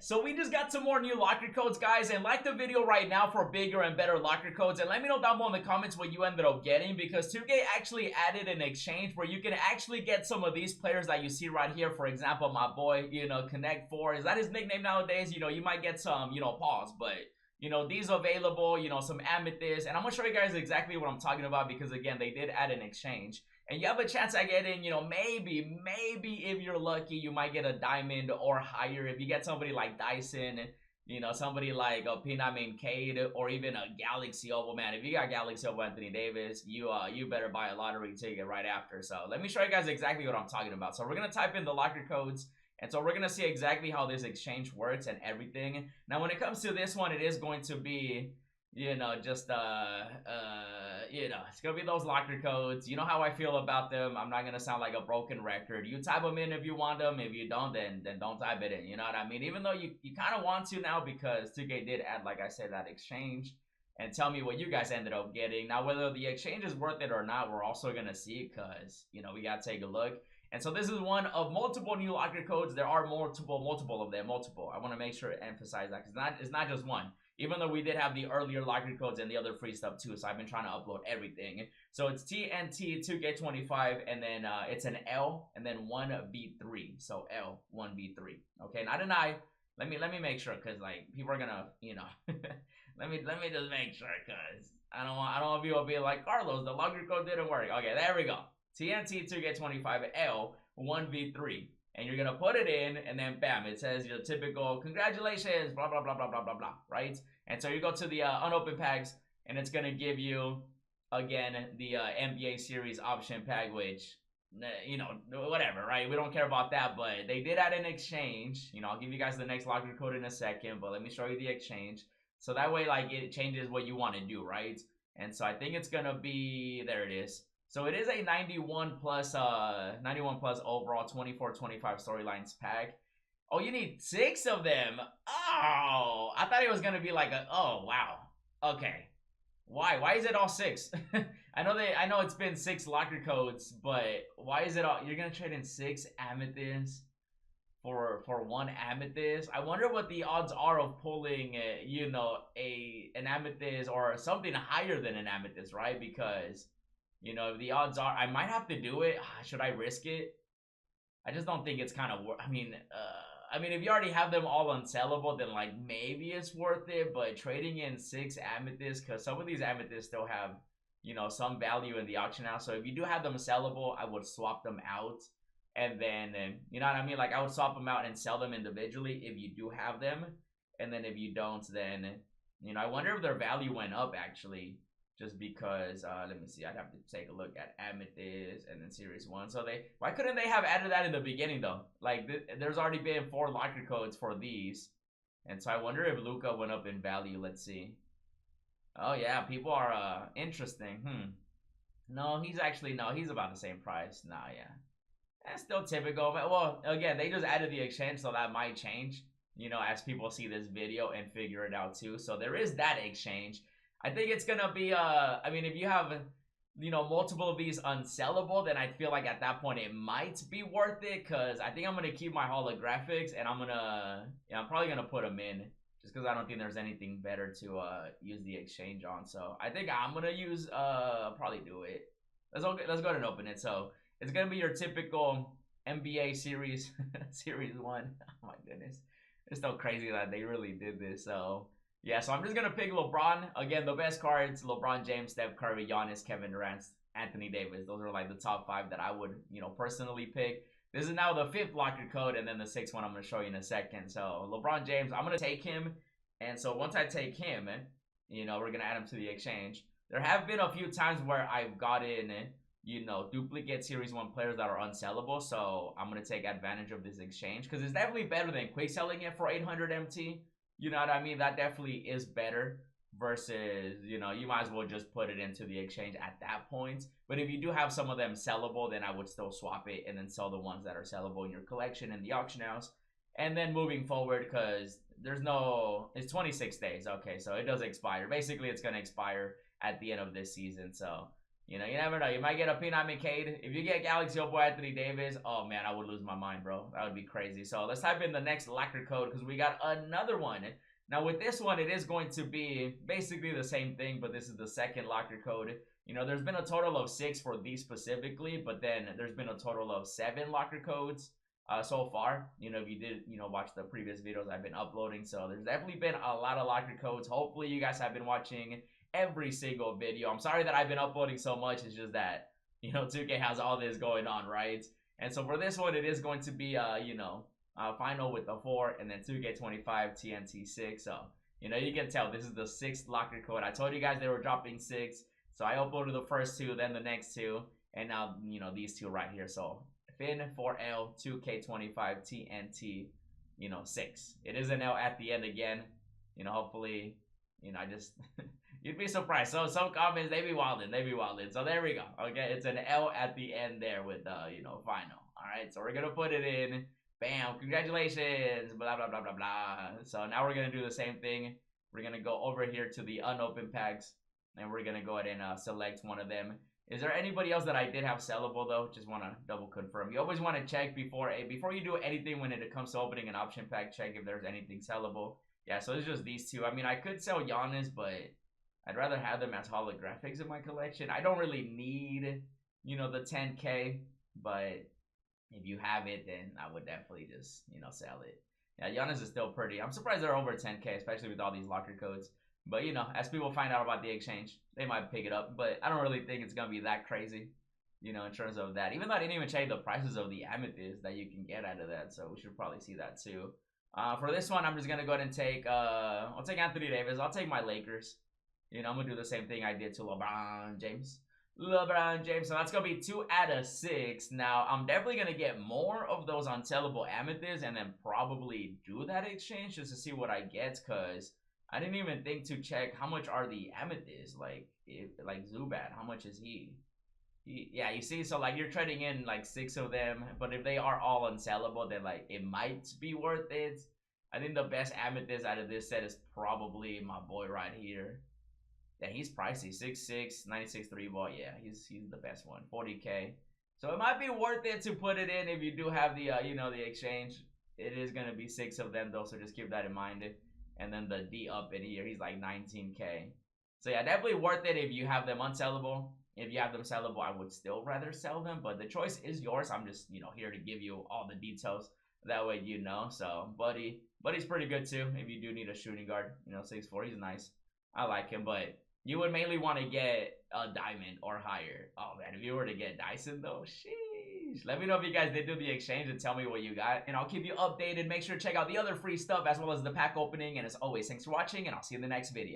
So we just got some more new locker codes, guys, and like the video right now for bigger and better locker codes, and let me know down below in the comments what you ended up getting, because 2K actually added an exchange where you can actually get some of these players that you see right here. For example, my boy, Connect 4, is that his nickname nowadays? You might get some, pause, but these available, some amethyst, and I'm gonna show you guys exactly what I'm talking about, because again, they did add an exchange. And you have a chance at getting, maybe if you're lucky, you might get a diamond or higher. If you get somebody like Dyson, somebody like a Pinamin Cade, or even a Galaxy Oval, man. If you got Galaxy Oval Anthony Davis, you better buy a lottery ticket right after. So let me show you guys exactly what I'm talking about. So we're gonna type in the locker codes, and so we're gonna see exactly how this exchange works and everything. Now, when it comes to this one, it is going to be, it's gonna be those locker codes. You know how I feel about them. I'm not gonna sound like a broken record. You type them in if you want them. If you don't, then don't type it in. You know what I mean? Even though you kind of want to now, because 2K did add, like I said, that exchange. And tell me what you guys ended up getting. Now, whether the exchange is worth it or not, we're also gonna see, because we gotta take a look. And so this is one of multiple new locker codes. There are multiple of them. I want to make sure to emphasize that, because it's not just one. Even though we did have the earlier locker codes and the other free stuff too, so I've been trying to upload everything. So it's TNT 2K25, and then it's an L, and then 1v3. So L 1v3. Okay, not an I. Let me make sure, because like people are gonna let me just make sure, because I don't want people being like, Carlos, the locker code didn't work. Okay, there we go. TNT 2K25 L 1v3. And you're gonna put it in, and then bam, it says your typical congratulations, blah blah blah blah blah blah blah, right? And so you go to the unopened packs, and it's gonna give you again the NBA series option pack, which whatever, right? We don't care about that, but they did add an exchange. I'll give you guys the next locker code in a second, but let me show you the exchange, so that way like it changes what you want to do, right? And so I think it's gonna be, there it is. So it is a 91 plus overall 24-25 storylines pack. Oh, you need 6 of them. Oh, I thought it was gonna be like oh wow. Okay. Why is it all 6? I know it's been 6 locker codes, but why is it all, you're gonna trade in 6 amethysts for 1 amethyst? I wonder what the odds are of pulling an amethyst or something higher than an amethyst, right? Because the odds are I might have to do it. Should I risk it? I just don't think it's kind of worth. I mean, if you already have them all unsellable, then like maybe it's worth it. But trading in 6 amethysts, because some of these amethysts still have some value in the auction now. So if you do have them sellable, I would swap them out, and then you know what I mean. Like I would swap them out and sell them individually if you do have them, and then if you don't, then I wonder if their value went up actually. Just because, let me see, I'd have to take a look at Amethyst and then Series 1. So why couldn't they have added that in the beginning though? Like, there's already been 4 locker codes for these. And so I wonder if Luka went up in value. Let's see. Oh yeah, people are, interesting. No, he's about the same price. Nah, yeah. That's still typical. But, well, again, they just added the exchange, so that might change, as people see this video and figure it out too. So there is that exchange. I think it's gonna be if you have multiple of these unsellable, then I feel like at that point it might be worth it, because I think I'm gonna keep my holographics, and I'm probably gonna put them in, just because I don't think there's anything better to use the exchange on. So I think I'm gonna use probably do it. Let's go ahead and open it. So it's gonna be your typical NBA series series 1. Oh my goodness, it's so crazy that they really did this. So yeah, so I'm just going to pick LeBron. Again, the best cards, LeBron James, Steph Curry, Giannis, Kevin Durant, Anthony Davis. Those are like the top 5 that I would, personally pick. This is now the 5th locker code, and then the 6th one I'm going to show you in a second. So LeBron James, I'm going to take him. And so once I take him, we're going to add him to the exchange. There have been a few times where I've gotten, duplicate Series 1 players that are unsellable. So I'm going to take advantage of this exchange, because it's definitely better than quick selling it for 800 MT. You know what I mean? That definitely is better versus, you might as well just put it into the exchange at that point. But if you do have some of them sellable, then I would still swap it and then sell the ones that are sellable in your collection in the auction house. And then moving forward, because it's 26 days. Okay, so it does expire. Basically, it's going to expire at the end of this season. So You know, you never know. You might get a P9 McCade. If you get Galaxy boy Anthony Davis, oh man, I would lose my mind, bro. That would be crazy. So let's type in the next locker code because we got another one. Now with this one, it is going to be basically the same thing, but this is the second locker code. You know, there's been a total of 6 for these specifically, but then there's been a total of 7 locker codes so far. You know, if you did, watch the previous videos I've been uploading. So there's definitely been a lot of locker codes. Hopefully you guys have been watching every single video. I'm sorry that I've been uploading so much. It's just that, 2K has all this going on, right? And so for this one, it is going to be, final with the 4 and then 2K25 TNT 6. So, you can tell this is the 6th locker code. I told you guys they were dropping 6. So I uploaded the first 2, then the next 2, and now, these 2 right here. So Finn 4L 2K25 TNT, 6. It is an L at the end again. Hopefully, I just you'd be surprised. So some comments they be wilding. So there we go. Okay, it's an L at the end there with the final. All right, so we're gonna put it in. Bam! Congratulations. Blah blah blah blah blah. So now we're gonna do the same thing. We're gonna go over here to the unopened packs, and we're gonna go ahead and select one of them. Is there anybody else that I did have sellable though? Just want to double confirm. You always want to check before you do anything when it comes to opening an option pack. Check if there's anything sellable. Yeah, so it's just these 2. I mean, I could sell Giannis, but I'd rather have them as holographics in my collection. I don't really need, the 10K, but if you have it, then I would definitely just, sell it. Yeah, Giannis is still pretty. I'm surprised they're over 10K, especially with all these locker codes. But, as people find out about the exchange, they might pick it up. But I don't really think it's going to be that crazy, in terms of that. Even though I didn't even change the prices of the amethyst that you can get out of that. So we should probably see that too. For this one, I'm just going to go ahead and take, I'll take Anthony Davis. I'll take my Lakers. I'm going to do the same thing I did to LeBron James. So that's going to be 2 out of 6. Now, I'm definitely going to get more of those unsellable amethysts and then probably do that exchange just to see what I get because I didn't even think to check how much are the amethysts. Like Zubat, how much is he? Yeah, you see, so like you're trading in like 6 of them, but if they are all unsellable, then like it might be worth it. I think the best amethyst out of this set is probably my boy right here. Yeah, he's pricey. 6'6", 96 3 ball. Yeah, he's the best one. 40K. So it might be worth it to put it in if you do have the the exchange. It is gonna be 6 of them though, so just keep that in mind. And then the D up in here, he's like 19K. So yeah, definitely worth it if you have them unsellable. If you have them sellable, I would still rather sell them, but the choice is yours. I'm just, here to give you all the details. That way you know. So, Buddy's pretty good too. If you do need a shooting guard, 6'4", he's nice. I like him, but you would mainly want to get a diamond or higher. Oh man, if you were to get Dyson though, sheesh. Let me know if you guys did do the exchange and tell me what you got, and I'll keep you updated. Make sure to check out the other free stuff as well as the pack opening. And as always, thanks for watching, and I'll see you in the next video.